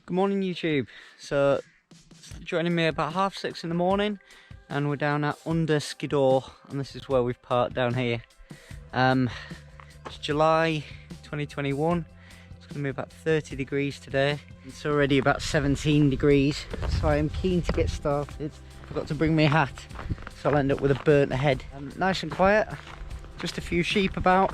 Good morning YouTube. So joining me about 6:30 in the morning and we're down at Underskiddaw and this is where we've parked down here. It's July 2021. It's going to be about 30 degrees today. It's already about 17 degrees, so I am keen to get started. Forgot to bring my hat, so I'll end up with a burnt head. Nice and quiet, just a few sheep about.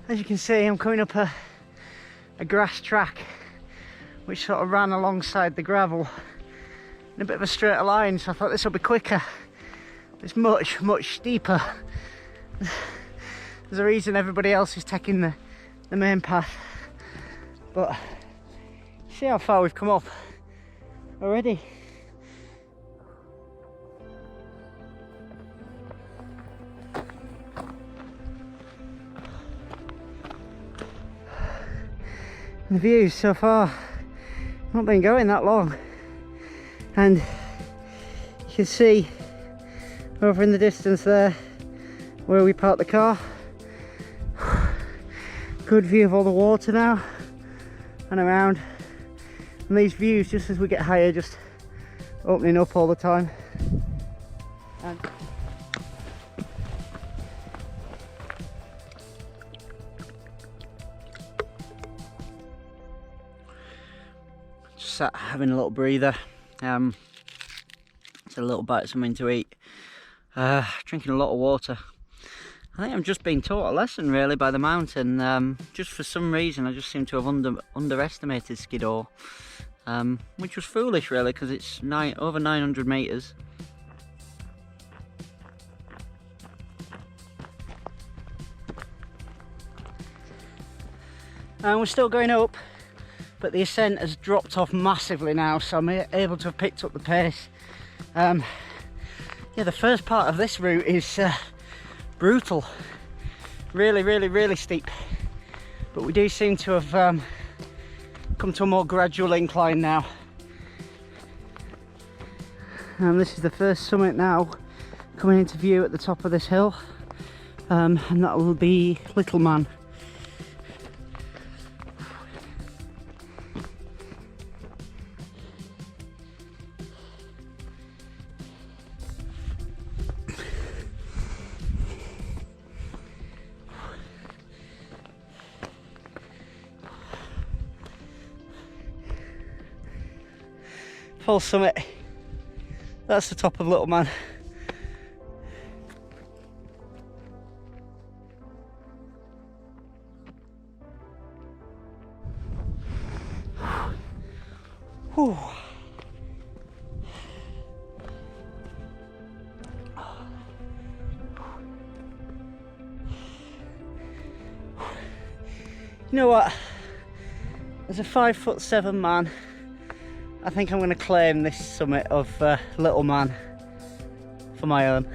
As you can see, I'm coming up a grass track which sort of ran alongside the gravel in a bit of a straighter line, so I thought this will be quicker. It's much steeper. There's a reason everybody else is taking the main path, but see how far we've come up already. The views so far not been going that long, and you can see over in the distance there where we parked the car. Good view of all the water now and around, and these views just as we get higher just opening up all the time. And sat having a little breather, it's a little bite of something to eat, drinking a lot of water. I think I'm just being taught a lesson really by the mountain. Just for some reason I just seem to have underestimated Skiddaw, which was foolish really, because it's over 900 metres. And we're still going up, but the ascent has dropped off massively now, so I'm able to have picked up the pace. Yeah, the first part of this route is brutal, really steep, but we do seem to have come to a more gradual incline now. This is the first summit now coming into view at the top of this hill, and that will be Little Man. Full summit, that's the top of Little Man. Whew. You know what, as a 5'7" man, I think I'm going to claim this summit of Little Man for my own.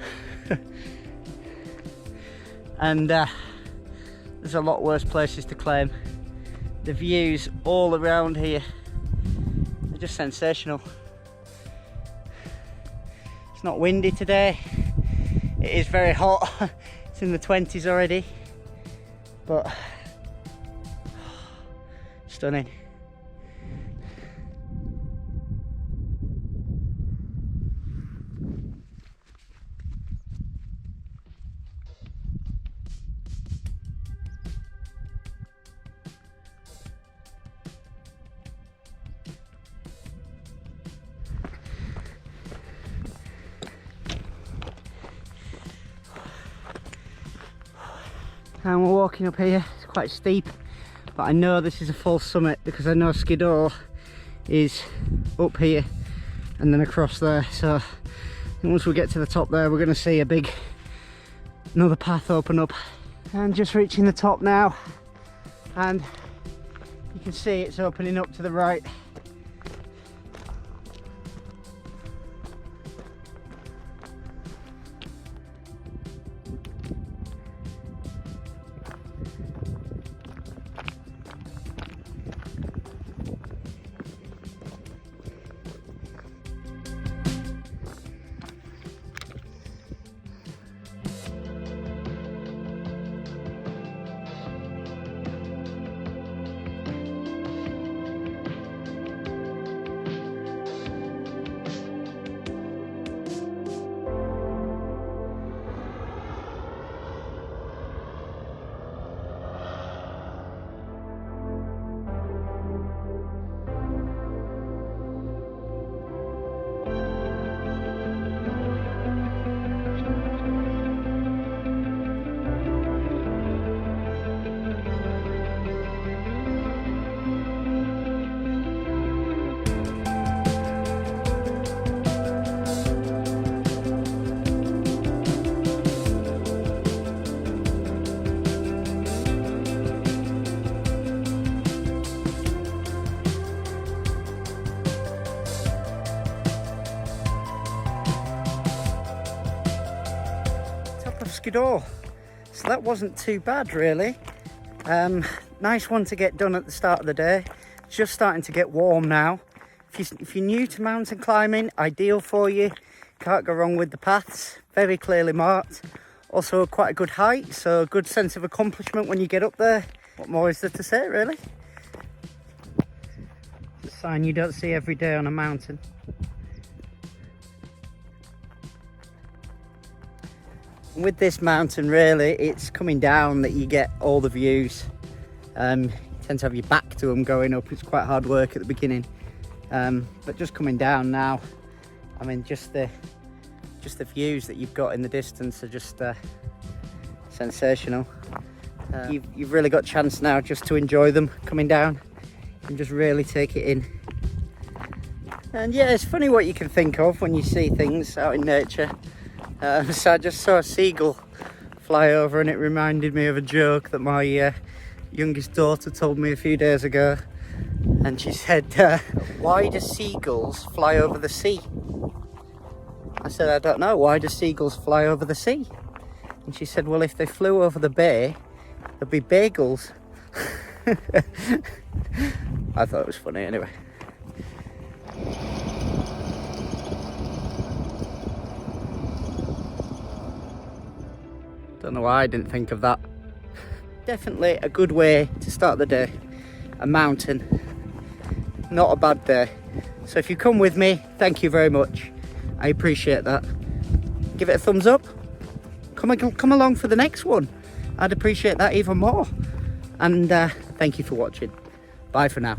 And there's a lot worse places to claim. The views all around here are just sensational. It's not windy today. It is very hot. It's in the 20s already, but stunning. And we're walking up here, it's quite steep, but I know this is a full summit because I know Skiddaw is up here and then across there, so I think once we get to the top there we're going to see another path open up. And just reaching the top now, and you can see it's opening up to the right. Of Skiddaw. So that wasn't too bad really. Nice one to get done at the start of the day. It's just starting to get warm now. If you're new to mountain climbing, ideal for you. Can't go wrong with the paths, very clearly marked. Also quite a good height, so a good sense of accomplishment when you get up there. What more is there to say really? It's a sign you don't see every day on a mountain. With this mountain really, it's coming down that you get all the views. You tend to have your back to them going up. It's quite hard work at the beginning, but just coming down now, I mean just the views that you've got in the distance are just sensational. You've really got a chance now just to enjoy them coming down and just really take it in. And yeah, it's funny what you can think of when you see things out in nature. So I just saw a seagull fly over, and it reminded me of a joke that my youngest daughter told me a few days ago. And she said, why do seagulls fly over the sea? I said, I don't know, why do seagulls fly over the sea? And she said, well, if they flew over the bay, there'd be bagels. I thought it was funny anyway. Don't know why I didn't think of that. Definitely a good way to start the day. A mountain. Not a bad day. So if you come with me, thank you very much. I appreciate that. Give it a thumbs up. Come along for the next one. I'd appreciate that even more. And thank you for watching. Bye for now.